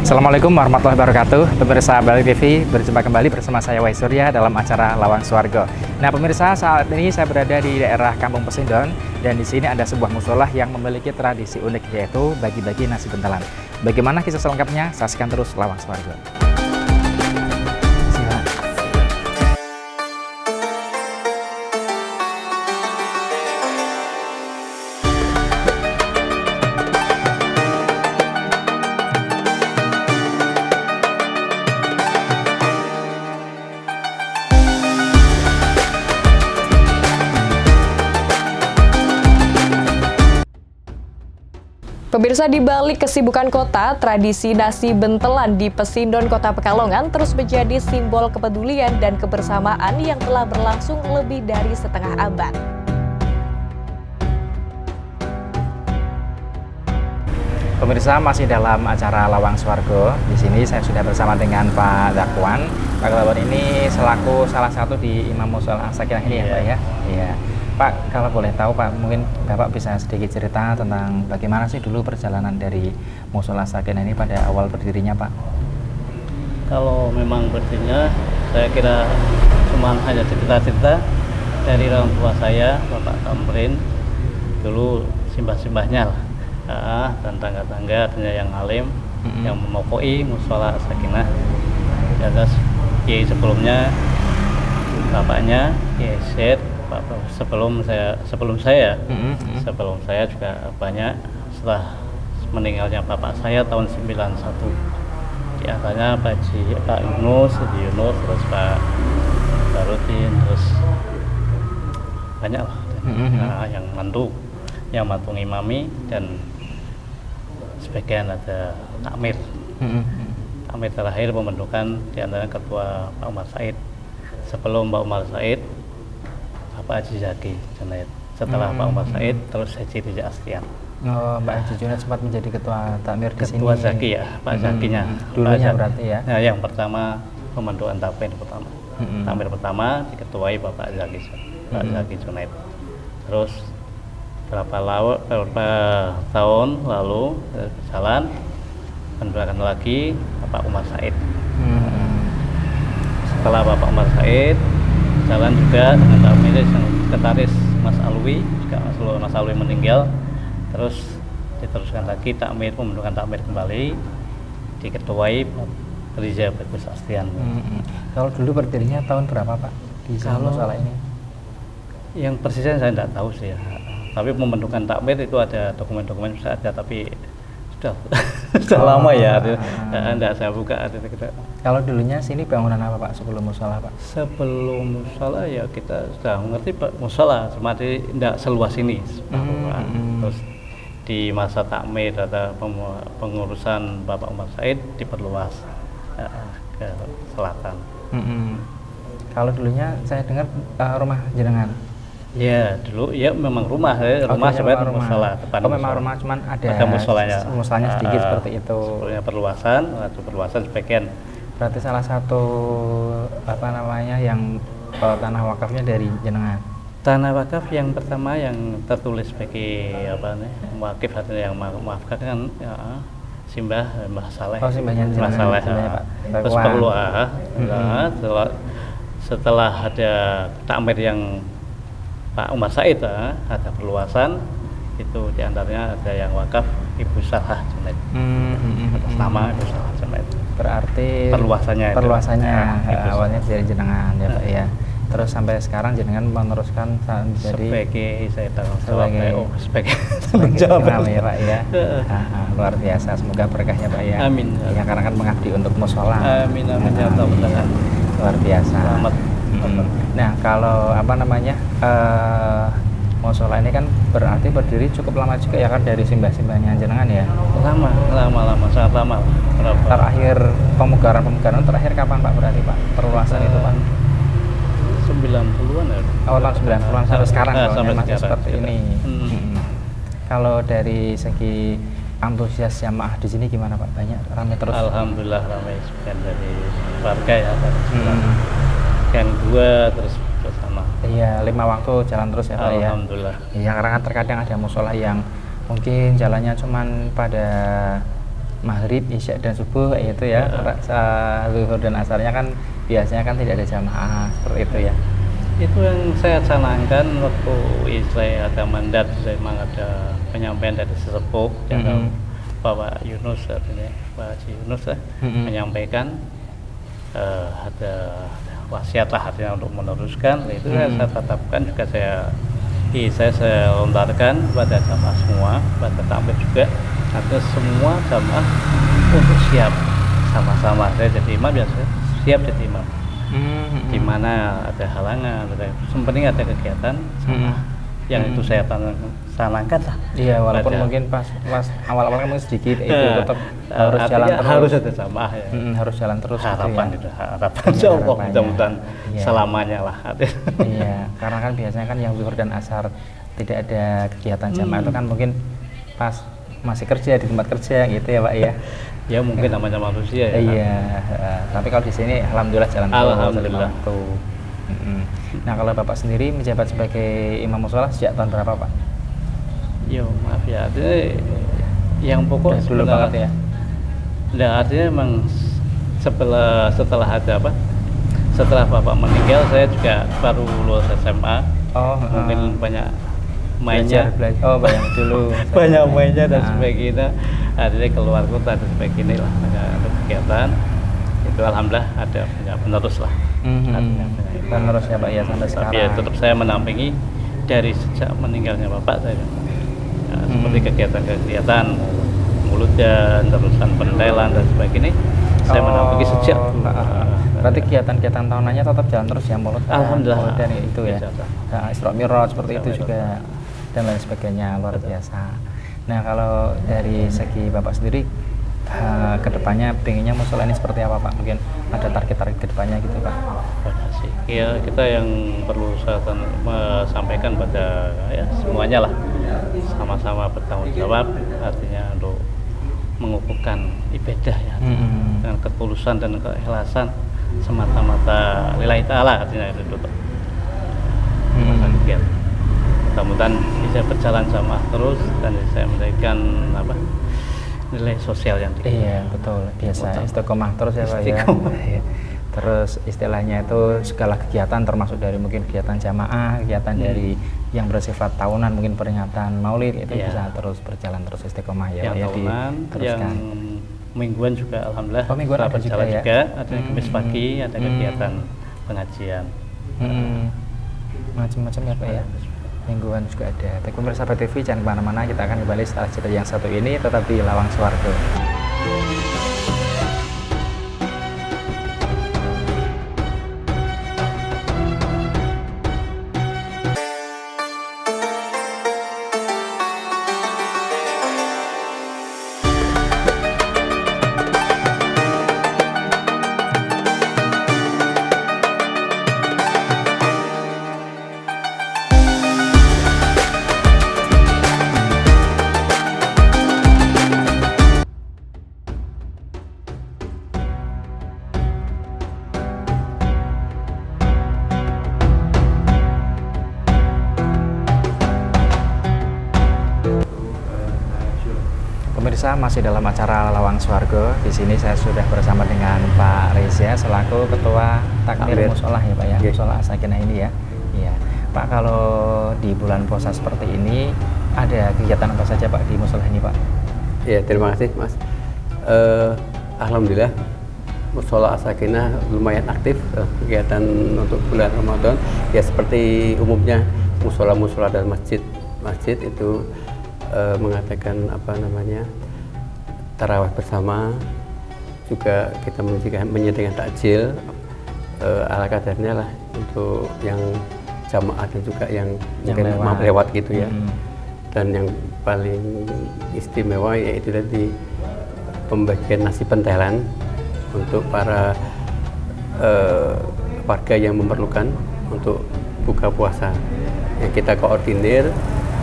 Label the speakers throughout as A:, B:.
A: Assalamualaikum warahmatullahi wabarakatuh. Pemirsa Bali TV, berjumpa kembali bersama saya Wahyu Surya dalam acara Lawang Swarga. Nah, pemirsa, saat ini saya berada di daerah Kampung Pesindon dan di sini ada sebuah mushola yang memiliki tradisi unik, yaitu bagi-bagi nasi buntelan. Bagaimana kisah selengkapnya? Saksikan terus Lawang Swarga.
B: Pemirsa, di balik kesibukan kota, tradisi nasi bentelan di Pesindon, Kota Pekalongan terus menjadi simbol kepedulian dan kebersamaan yang telah berlangsung lebih dari setengah abad.
A: Pemirsa, masih dalam acara Lawang Swarga. Di sini saya sudah bersama dengan Pak Dakwan. Pak Dakwan ini selaku salah satu di Imam Mushola Sakinah ini, ya Pak ya. Iya. Pak, kalau boleh tahu Pak, mungkin Bapak bisa sedikit cerita tentang bagaimana sih dulu perjalanan dari Mushola Sakinah ini pada awal berdirinya, Pak?
C: Kalau memang berdirinya, saya kira cuma hanya cerita-cerita dari orang tua saya, Bapak Tamrin, dulu simbah-simbahnya lah, dan tangga-tangga yang alim, yang memokoi Mushola Sakinah. Di atas kiai sebelumnya, bapaknya Kiai Syed, sebelum saya juga banyak setelah meninggalnya bapak saya tahun 91, di antaranya Pak Yunus, terus Pak Barudin, terus banyak lah yang mantu ngimami, dan sebagian ada takmir. Takmir terakhir pembentukan di antaranya ketua Pak Umar Said. Sebelum Pak Umar Said, Pak Haji Zaki Junaid. Setelah Pak Umar Said, terus Haji Riza Astian.
A: Oh, Pak Haji Junaid sempat menjadi ketua takmir di sini.
C: Ketua Zaki ya, Pak Zakinya.
A: Dulunya berarti ya?
C: Nah, yang pertama pembentukan takmir pertama. Takmir pertama diketuai Bapak Zaki, Pak Zaki Junaid. Terus berapa tahun lalu berjalan, pembentukan lagi Bapak Umar Said. Setelah Bapak Umar Said, jalan juga dengan takmir yang sekretaris Mas Alwi, juga Mas Alwi meninggal, terus diteruskan lagi takmir, pembentukan takmir kembali diketuai Riza Bagus Astian.
A: Kalau dulu berdirinya tahun berapa Pak di mushola ini?
C: Yang persisnya saya tidak tahu sih ya, tapi pembentukan takmir itu ada dokumen-dokumen bisa ada, tapi sudah lama ya, tidak saya buka.
A: Kalau dulunya sini bangunan apa Pak sebelum mushola Pak?
C: Sebelum mushola ya kita sudah mengerti Pak, mushola cuma tidak seluas ini. Terus di masa takmir atau pengurusan Bapak Umar Said diperluas ke selatan.
A: Kalau dulunya saya dengar rumah jenengan.
C: Ya dulu ya memang rumah sebenarnya mushola depan.
A: Memang rumah, cuman ada musholanya sedikit seperti itu.
C: Sebelumnya perluasan sebagian.
A: Berarti salah satu yang tanah wakafnya dari jenengan.
C: Tanah wakaf yang pertama yang tertulis sebagai wakif, artinya yang mewakafkan kan Mbah Saleh. Oh, simbahnya jenengan. Mbah Saleh. Terus setelah ada takmir yang Pak Umar Said, ada perluasan, itu diantaranya ada yang wakaf Ibu Sarah Junaid, atas nama Ibu Sarah Junaid.
A: Berarti perluasannya awalnya dari jenengan ya Pak ya. Terus sampai sekarang jenengan meneruskan menjadi sebagai tanggung jawab ya Pak ya. Luar biasa, semoga berkahnya Pak ya.
C: Amin.
A: Ya, karena kan mengabdi untuk mushola.
C: Amin ya Allah.
A: Luar biasa.
C: Selamat.
A: Nah, kalau mushola ini kan berarti berdiri cukup lama juga ya kan, dari simbah-simbahnya jenengan ya?
C: Lama, sangat lama.
A: Terakhir pemugaran terakhir kapan Pak berarti Pak? Perluasan itu Pak?
C: 90-an ya.
A: Oh, tahun 90-an sampai sekarang
C: sampai
A: masih
C: sekarang,
A: seperti ini. Kalau dari segi antusias jamaah di sini gimana Pak? Banyak, ramai terus?
C: Alhamdulillah ramai, sebagian dari warga ya. Yang dua terus bersama.
A: Iya, 5 waktu jalan terus ya Pak ya.
C: Alhamdulillah.
A: Iya, karena kan terkadang ada mushola yang mungkin jalannya cuman pada maghrib, isya dan subuh kayak gitu ya. Zuhur dan asarnya kan biasanya kan tidak ada jamaah seperti itu ya.
C: Itu yang saya canangkan waktu saya ada mandat, saya memang ada penyampaian dari sesepuh yang Bapak Yunus artinya Pak Haji Yunus menyampaikan ada wasiat lah artinya untuk meneruskan. Itu saya tetapkan juga saya lontarkan kepada jamaah semua, kepada tampil juga, artinya semua jamaah untuk siap sama-sama. Saya jadi imam biasa siap jadi imam. Di mana ada halangan, yang penting ada kegiatan sama yang itu saya tanamkan lah.
A: Iya, walaupun mungkin pas awal-awal kan sedikit itu tetap harus jalan terus.
C: Harus ada jamaah ya.
A: Harus jalan terus.
C: Harapan
A: gitu
C: itu, harapan Allah mudah-mudahan selamanya lah.
A: Iya, karena kan biasanya kan yang zuhur dan asar tidak ada kegiatan jamaah itu kan mungkin pas masih kerja di tempat kerja gitu ya Pak ya.
C: Ya mungkin namanya manusia ya.
A: Iya, tapi kalau di sini alhamdulillah jalan terus.
C: Alhamdulillah.
A: Nah kalau Bapak sendiri menjabat sebagai imam mushola sejak tahun berapa Pak?
C: Yo maaf ya, yang pokok
A: dulu banget ya.
C: Nah artinya memang setelah ada apa? Setelah Bapak meninggal saya juga baru lulus SMA. Mungkin banyak mainnya.
A: Banyak dulu.
C: Banyak mainnya dan sebagainya. Akhirnya keluar kota dan sebagainya lah, ada kegiatan. Itu alhamdulillah ada penerus lah.
A: Penerus ya Pak ya sampai sekarang.
C: Tapi ya tetap saya menampingi dari sejak meninggalnya Bapak saya. Seperti kegiatan-kegiatan muludan, terusan pentelan dan sebagainya. Saya menampingi sejak
A: berarti kegiatan-kegiatan tahunannya tetap jalan terus ya mulut.
C: Alhamdulillah.
A: Dan itu ya. Isra Mi'raj seperti itu juga dan lain sebagainya luar biasa. Nah kalau dari segi Bapak sendiri kedepannya pengennya musola ini seperti apa Pak? Mungkin ada target-target kedepannya gitu Pak?
C: Ya kita yang perlu saya sampaikan pada ya semuanya lah sama-sama bertanggung jawab artinya untuk mengukuhkan ibadah ya dengan ketulusan dan keikhlasan semata-mata lillahi ta'ala artinya itu mudah-mudahan bisa berjalan sama terus dan saya memberikan nilai sosial yang tinggi.
A: Iya betul, biasa istiqomah terus ya Pak ya. Terus istilahnya itu segala kegiatan termasuk dari mungkin kegiatan jamaah, kegiatan dari yang bersifat tahunan mungkin peringatan Maulid itu bisa terus berjalan terus istiqomah ya.
C: Yang tahunan, yang mingguan juga alhamdulillah.
A: Mingguan ada juga ya.
C: Ada Kamis pagi, ada kegiatan pengajian.
A: Macam-macam ya Pak ya. Mingguan juga ada. Baik pemirsa TV jangan kemana-mana, kita akan kembali setelah jeda yang satu ini tetap di Lawang Swargo. Pemirsa masih dalam acara Lawang Swargo. Di sini saya sudah bersama dengan Pak Reza selaku Ketua Takmir Mushola ya Pak ya. Mushola As-Sakinah ini ya. Iya. Pak kalau di bulan puasa seperti ini ada kegiatan apa saja Pak di mushola ini Pak?
D: Ya terima kasih Mas. Alhamdulillah Mushola As-Sakinah lumayan aktif kegiatan untuk bulan Ramadan. Ya seperti umumnya mushola dan masjid itu mengadakan tarawih bersama, juga kita menyediakan takjil ala kadarnya lah untuk yang jamaah dan juga yang mungkin lewat gitu ya. Dan yang paling istimewa yaitu tadi pembagian nasi pentelan untuk para warga yang memerlukan untuk buka puasa. Yang kita koordinir,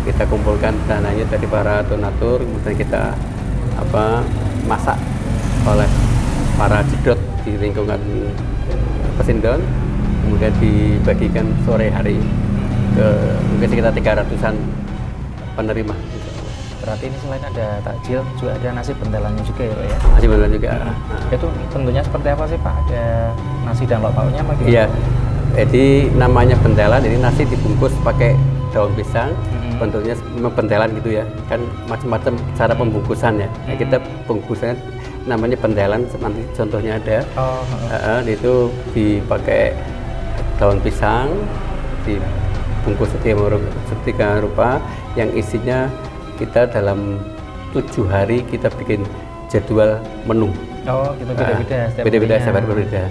D: kita kumpulkan dananya dari para donatur, kemudian kita masak oleh para jedot di lingkungan Pesindon, kemudian dibagikan sore hari ke mungkin sekitar 300-an penerima.
A: berarti ini selain ada takjil juga ada nasi bentelannya juga ya Pak ya?
D: Nasi bentelan juga.
A: Itu bentuknya seperti apa sih Pak? Ada nasi dan lauk pauknya apa gimana?
D: Iya. Jadi namanya bentelan, jadi nasi dibungkus pakai daun pisang, bentuknya bentelan gitu ya. Kan macam-macam cara pembungkusan ya. Nah, kita bungkusannya namanya bentelan, nanti contohnya ada. Itu dipakai daun pisang, dibungkus sedemikian rupa, yang isinya kita dalam 7 hari kita bikin jadwal menu.
A: Oh, gitu beda-beda.
D: Beda-beda, setiap hari berbeda.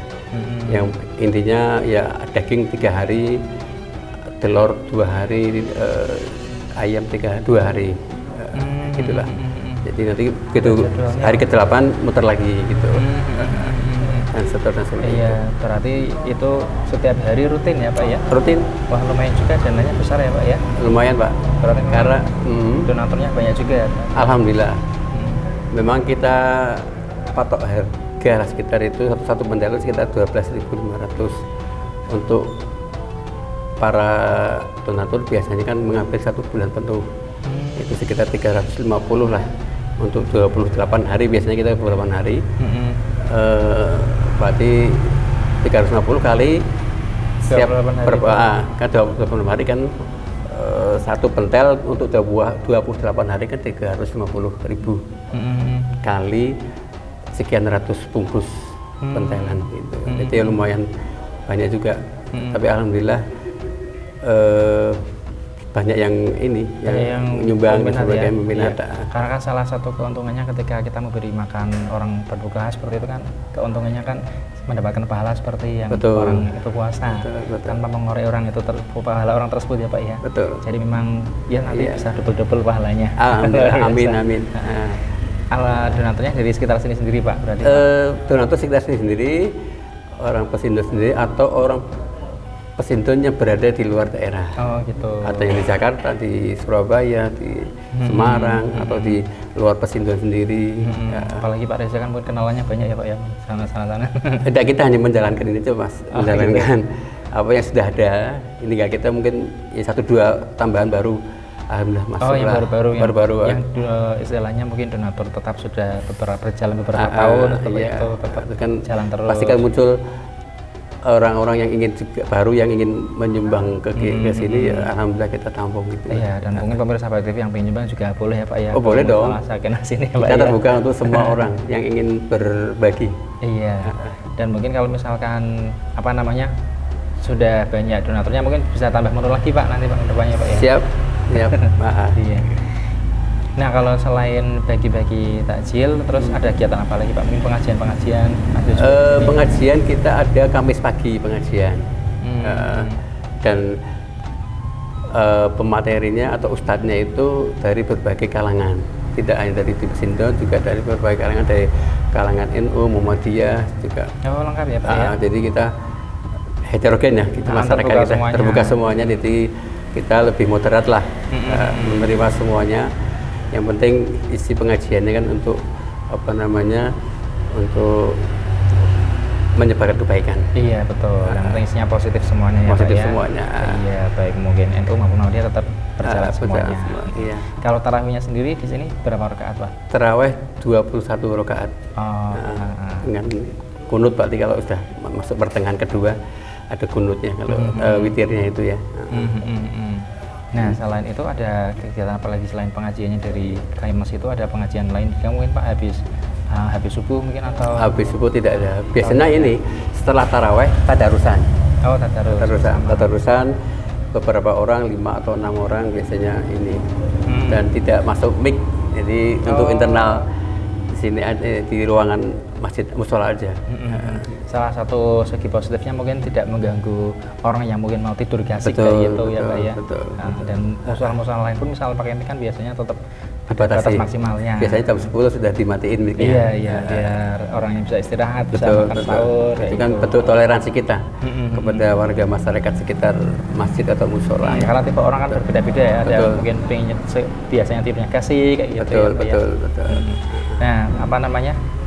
D: Yang intinya ya daging 3 hari, telur 2 hari, ayam 2 hari, gitulah. Jadi nanti begitu hari ke-8 muter lagi gitu. Dan seterusnya.
A: Iya, berarti itu setiap hari rutin ya Pak ya?
D: Rutin.
A: Wah, lumayan juga dananya besar ya Pak ya?
D: Lumayan Pak.
A: Berarti
D: Karena
A: donaturnya banyak juga.
D: Alhamdulillah. Memang kita patok harga sekitar itu satu bentelan sekitar 12.500. Untuk para donatur biasanya kan mengambil 1 bulan penuh. Itu sekitar 350 lah. Untuk 28 hari biasanya kita 28 hari. Berarti 350 kali setiap kan 28 hari kan satu pentel untuk 28 hari kan 350.000 kali sekian ratus bungkus pentelan gitu. Jadi lumayan banyak juga. Tapi alhamdulillah banyak yang ini yang nyumbang sebagai peminat.
A: Karena kan salah satu keuntungannya ketika kita memberi makan orang berbuka seperti itu kan, keuntungannya kan mendapatkan pahala seperti yang orang itu puasa. Betul. Tanpa mengoreksi orang itu pahala orang tersebut ya Pak ya. Betul. Jadi memang ya nanti bisa double pahalanya.
D: Alhamdulillah. Amin.
A: Donaturnya dari sekitar sini sendiri Pak berarti?
D: Donatur sekitar sini sendiri, orang Pesindo sendiri atau orang Pesindo yang berada di luar daerah. Oh gitu. Atau yang di Jakarta, di Surabaya, di Semarang, atau di luar Pesindo sendiri.
A: Apalagi Pak Reza kan mungkin kenalannya banyak ya Pak ya, sana.
D: Tidak, kita hanya menjalankan ini tuh Mas, menjalankan apa yang sudah ada. Ini nggak, kita mungkin 1-2 tambahan baru. Alhamdulillah masuk.
A: Oh, yang baru-baru yang istilahnya mungkin donatur tetap sudah berjalan beberapa tahun seperti itu, tetap
D: kan
A: jalan terus.
D: Pasti kan muncul orang-orang yang ingin juga baru yang ingin menyumbang ke sini, ya alhamdulillah kita tampung gitu.
A: Iya, dan mungkin pemirsa Pak TV yang ingin nyumbang juga boleh ya Pak ya.
D: Oh boleh dong.
A: Sini, ya, Pak,
D: kita terbuka untuk semua orang yang ingin berbagi.
A: Iya. Dan mungkin kalau misalkan apa namanya sudah banyak donaturnya mungkin bisa tambah menu lagi Pak nanti Pak depannya Pak ya.
D: Siap. Iya.
A: Nah kalau selain bagi-bagi takjil, terus ada kegiatan apa lagi Pak? Mungkin pengajian?
D: Pengajian kita ada Kamis pagi pengajian, dan pematerinya atau ustadznya itu dari berbagai kalangan, tidak hanya dari Pesindo, juga dari berbagai kalangan, dari kalangan NU, Muhammadiyah juga. Oh
A: lengkap ya Pak ya?
D: Jadi kita heterogen ya, kita masyarakat kita terbuka semuanya, jadi kita lebih moderat lah, menerima semuanya. Yang penting isi pengajiannya kan untuk untuk menyebarkan kebaikan.
A: Iya betul. Yang penting isinya positif semuanya ya.
D: Positif
A: Pak,
D: semuanya.
A: Iya, baik mungkin NU maupun Muhammadiyah tetap berjalan semuanya.
D: Iya.
A: Kalau tarawihnya sendiri di sini berapa rakaat Pak?
D: Tarawih 21 rakaat. Dengan kunut berarti kalau sudah masuk pertengahan kedua ada kunutnya, kalau witirnya itu ya.
A: Nah, selain itu ada kegiatan apa lagi selain pengajiannya dari Kaimas itu, ada pengajian lain juga mungkin Pak habis subuh mungkin atau?
D: Habis subuh tidak ada. Biasanya ini setelah taraweh tadarusan. Oh, tadarusan beberapa orang, 5 atau 6 orang biasanya ini. Dan tidak masuk mic. Jadi untuk internal di sini di ruangan masjid mushola aja.
A: Salah satu segi positifnya mungkin tidak mengganggu orang yang mungkin mau tidur gasik kayak gitu ya Pak ya. Dan musola-musola lain pun misal pakai mic kan biasanya tetap batas maksimalnya.
D: Biasanya jam 10 sudah dimatiin mic-nya.
A: Iya, biar orang yang bisa istirahat, bisa makan sahur.
D: Itu kan betul toleransi kita kepada warga masyarakat sekitar masjid atau musola.
A: Karena tipe orang kan berbeda-beda ya. Ada mungkin pengen biasanya tidurnya kasih kayak gitu.
D: Betul.
A: Nah,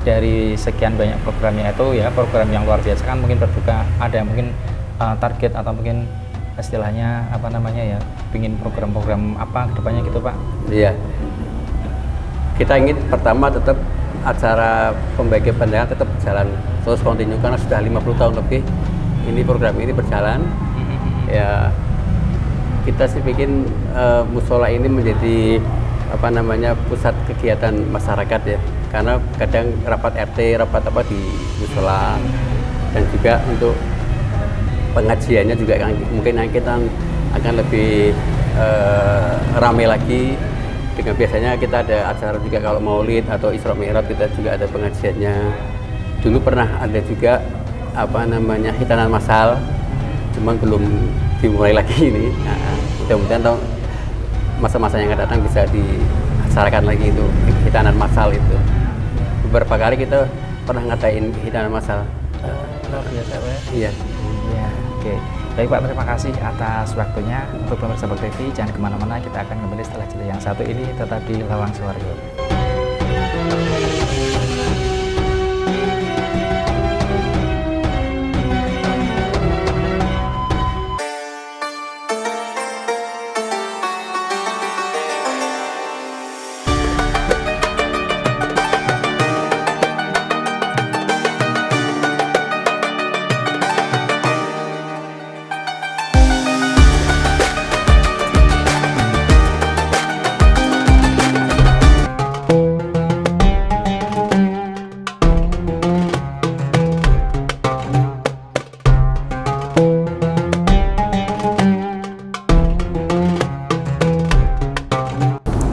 A: dari sekian banyak programnya itu ya, program yang luar biasa kan mungkin berbuka, ada mungkin target atau mungkin istilahnya ingin program-program apa kedepannya gitu Pak?
D: Iya, kita ingin pertama tetap acara pembagian bendera tetap berjalan terus kontinu karena sudah 50 tahun lebih ini program ini berjalan. Ya kita sih bikin musola ini menjadi pusat kegiatan masyarakat ya, karena kadang rapat RT, rapat apa di musola, dan juga untuk pengajiannya juga mungkin kita akan lebih ramai lagi. Dengan biasanya kita ada acara juga kalau Maulid atau Isra Mi'raj kita juga ada pengajiannya. Dulu pernah ada juga hitanan massal, cuman belum dimulai lagi ini. Mudah-mudahan masa-masa yang akan datang bisa diaksarakan lagi itu hitanan massal itu. Beberapa kali kita pernah ngadain hitanan massal.
C: Luar biasa Pak ya.
D: Iya.
A: Ya, oke. Baik Pak, terima kasih atas waktunya. Untuk pemirsa Box TV, jangan kemana-mana, kita akan kembali setelah jeda yang satu ini, tetap di Lawang Swargo.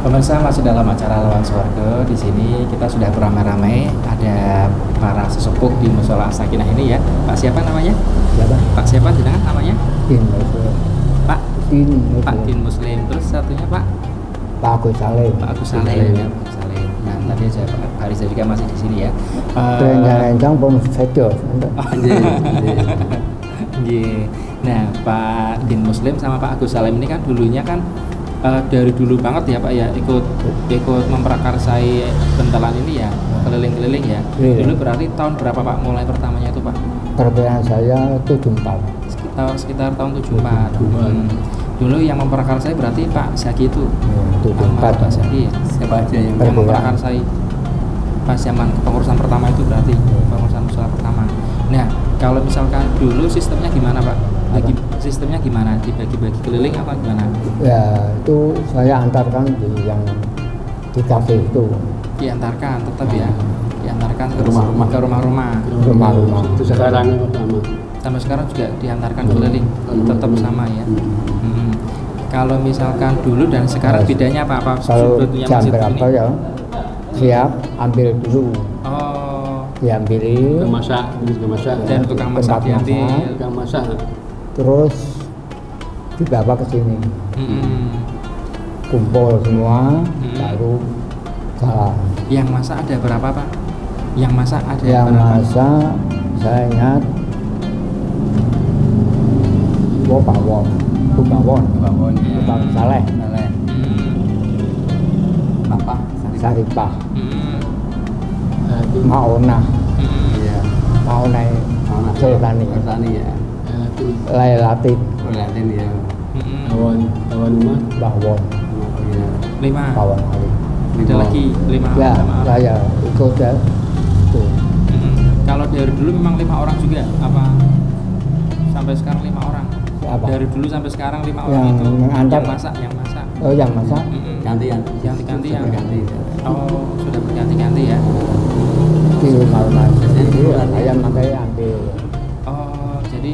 A: Pemirsa, masih dalam acara Lawang Swargo. Di sini kita sudah beramai-ramai, ada para sesepuh di Musola Sakinah ini ya. Pak siapa namanya?
E: Siapa?
A: Pak siapa jenengan namanya?
E: Din Muslim.
A: Pak
E: Din Muslim.
A: Pak Din Muslim. Terus satunya Pak
E: Agus Salim.
A: Pak Agus Salim ya, Pak Agus Salim. Nah, tadi aja Pak Riza juga masih di sini ya.
E: Rencang pun video.
A: Nggih. Nah, Pak Din Muslim sama Pak Agus Salim ini kan dulunya kan dari dulu banget ya Pak ya ikut memprakarsai bentelan ini ya, keliling-keliling ya.
E: Iya.
A: Dulu berarti tahun berapa Pak mulai pertamanya itu Pak?
E: Perbedaan saya 74.
A: Sekitar tahun 74. Dulu yang memprakarsai berarti Pak Zaki itu.
E: 74.
A: Pak Zaki ya.
D: Siapa aja yang
A: memprakarsai pas zaman kepengurusan pertama itu berarti pengurusan musola pertama. Nah, kalau misalkan dulu sistemnya gimana Pak? Sistemnya gimana? Dibagi-bagi keliling apa gimana?
E: Ya itu saya antarkan di yang di kafe itu.
A: Diantarkan tetap ya, diantarkan
D: Ke rumah-rumah.
A: ke rumah-rumah.
E: Rumah-rumah.
D: Itu sekarang sama.
A: Sampai sekarang juga diantarkan keliling, tetap sama ya. Kalau misalkan dulu dan sekarang bedanya apa
E: Kalau
A: sebetulnya
E: jam
A: masjid
E: berapa
A: ini?
E: ya? Siap ambil dulu.
A: Oh,
E: Diambilin.
D: Masak,
A: dan tukang masak
E: Tempat
A: diambil.
D: tukang masak.
E: Terus dibawa ke sini.
A: Mm-mm.
E: Kumpul semua, baru jalan.
A: Yang masak ada berapa Pak? Yang masak ada
E: Yang
A: berapa?
E: masak saya ingat Bawon,
D: Bangun.
E: Tukang Saleh,
D: Apa?
E: Saripah,
A: Mm-mm.
E: Maona,
D: Iya.
E: Maona Sultani,
D: ya.
E: Lailatin,
D: Lihatin ya.
A: Mm-mm.
E: Bawon,
D: Oh iya.
A: 5.
E: Bawon Ali.
A: Ada lagi 5.
E: Ya, saya ikut ya. Tuh.
A: Kalau dari dulu memang 5 orang juga apa? Sampai sekarang 5 orang.
E: Apa?
A: Dari dulu sampai sekarang 5 orang
E: Yang
A: itu.
E: mengantar.
A: Yang masak.
E: Oh, yang masak
A: Mm-mm.
D: Gantian.
A: Ganti-ganti ya.
D: Ganti.
A: Oh, sudah berganti-ganti ya.
E: di rumah-rumah. Jadi saya makanya ambil.
A: Oh, jadi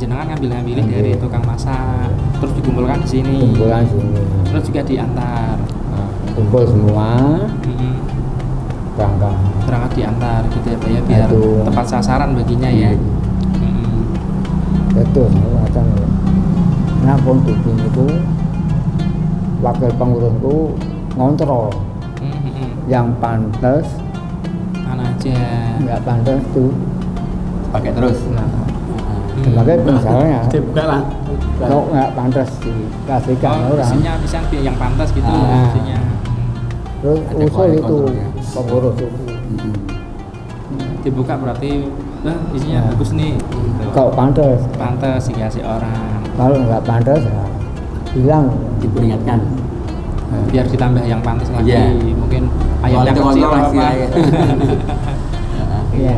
A: jenengan ngambil-ngambilin dari tukang masak, terus dikumpulkan di sini.
E: Kumpulan sini.
A: Terus juga diantar.
E: Nah, kumpul semua,
A: Mm-mm.
E: berangkat.
A: Berangkat diantar gitu ya Pak ya, biar
E: Aduh.
A: tepat sasaran baginya ya. Mm-mm.
E: Betul, macam itu. Nah, pondok itu wakil pengurusku ngontrol
A: Mm-mm.
E: yang pantas,
A: Mana aja.
E: nggak pantas tuh.
D: Pakai terus.
E: Nah,
A: Hmm.
E: sebagai misalnya
D: Dibuka lah.
E: kok nggak pantas dikasihkan orang,
A: Isinya yang pantas gitu
E: Ah.
A: isinya.
E: terus
D: Ada
E: usul
D: kuali
E: itu
D: kontrolnya.
E: pengurus itu.
A: Dibuka berarti isinya
E: Ya.
A: bagus nih. Gitu.
E: Kok pantas,
A: Pantas dikasih orang.
E: kalau nggak pantas ya bilang.
D: Diperingatkan.
A: Biar ditambah yang pantas lagi
D: Iya.
A: mungkin mungkin ayamnya kecil
D: kontrol
A: apa.
D: ya.
A: Iya.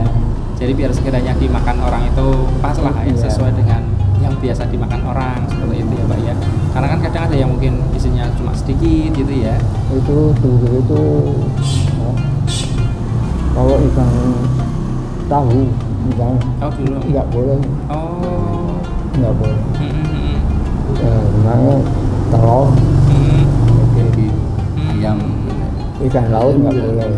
A: Jadi biar sekiranya dimakan orang itu pas lah ya, sesuai dengan yang biasa dimakan orang seperti itu ya Pak ya. Karena kan kadang ada yang mungkin isinya cuma sedikit gitu ya.
E: Itu dulu itu kalau ikan tahu misalnya
A: Oh dulu.
E: nggak boleh,
A: Oh.
E: nggak boleh.
A: Hmm.
E: Namanya telur,
A: Hmm.
D: Jadi ayam
E: ikan laut nggak boleh.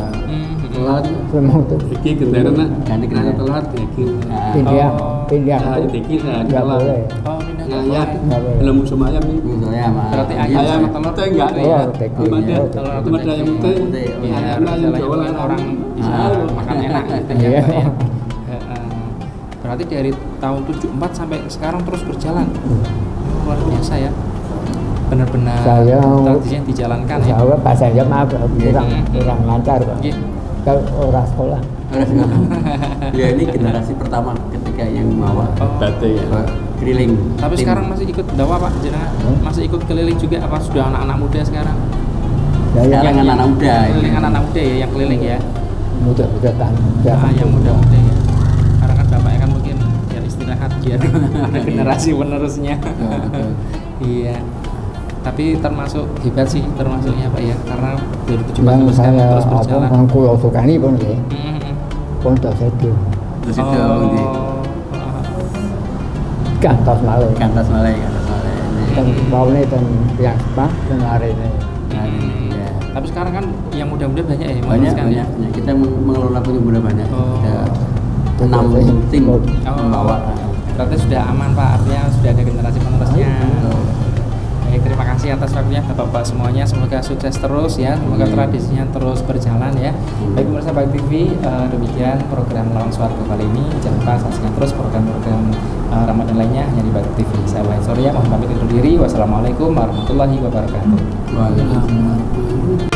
F: Telat,
E: Semua itu
F: iki genderan nak,
D: Ganti
F: karena
D: genderan.
F: telat iki.
E: pindah,
A: Oh.
E: pindah
F: Nah,
E: itu
F: iki nah
E: nggak
F: telat.
E: boleh.
A: Oh pindah ke
F: Ayam,
E: Nggak boleh.
F: belum musim ayam nih.
D: Misalnya mah
A: Berarti
D: ayam
A: ayam
F: Ayam
A: sama telur
F: teh
A: gitu
F: enggak.
A: ya.
E: Telur, teki.
F: Belum ada.
A: Telur atau
F: Belum ada
A: teki.
F: ayam teh.
A: Iya,
F: Ayam
A: harus
F: ayam
A: jalan
F: jualan
A: yang orang bisa
F: Ah.
A: makan enak gitu ya
E: Iya.
A: Pak ya. Heeh. Berarti dari tahun 74 sampai sekarang terus berjalan. Luar biasa ya. Benar-benar
E: Saya
A: tradisi yang dijalankan ya.
E: saya pas saya maaf kurang lancar Pak.
A: Iya.
E: Kalau orang sekolah
D: ya ini generasi pertama ketika yang bawa
A: Oh.
F: Bate ya.
D: keliling.
A: Tapi
D: Tim.
A: sekarang masih ikut dakwah Pak, jenengan masih ikut keliling juga apa sudah anak-anak muda sekarang?
E: saya
D: Sekarang anak-anak muda.
A: Keliling anak-anak muda ya yang keliling ya.
E: muda
A: Ah, yang muda-muda ya. Karena kan bapaknya kan mungkin biar istirahat biar ada generasi penerusnya. Iya. Tapi termasuk hebat sih termasuknya Pak ya, karena dari 74
E: yang
A: sampai sekarang
E: saya
A: terus
E: apa
A: berjalan.
E: kan kulo sukani pun ya
A: Mhm.
E: pun tak sedo
D: Terus itu
E: kantos malah
D: kantas malai, kantas malai.
E: dan baunya dan yang apa dan hari ini
D: Ya.
A: Tapi sekarang kan yang muda-muda banyak ya,
D: Banyak,
A: meneruskan
D: banyak.
A: ya.
D: Kita mengelola punya muda banyak.
A: Oh.
D: Ada 6 tim
A: Oh.
D: membawa.
A: Berarti sudah aman Pak, artinya sudah ada generasi penerusnya. Baik, terima kasih atas waktunya Bapak-bapak semuanya. Semoga sukses terus ya, semoga tradisinya terus berjalan ya. Baik pemirsa Baik TV, demikian program Lawang Swargo kali ini. Jangan lupa saksikan terus program-program Ramadan lainnya hanya di Baik TV. Saya Wayan Surya, mohon pamit undur diri. Wassalamualaikum warahmatullahi wabarakatuh.
D: Waalaikumsalam.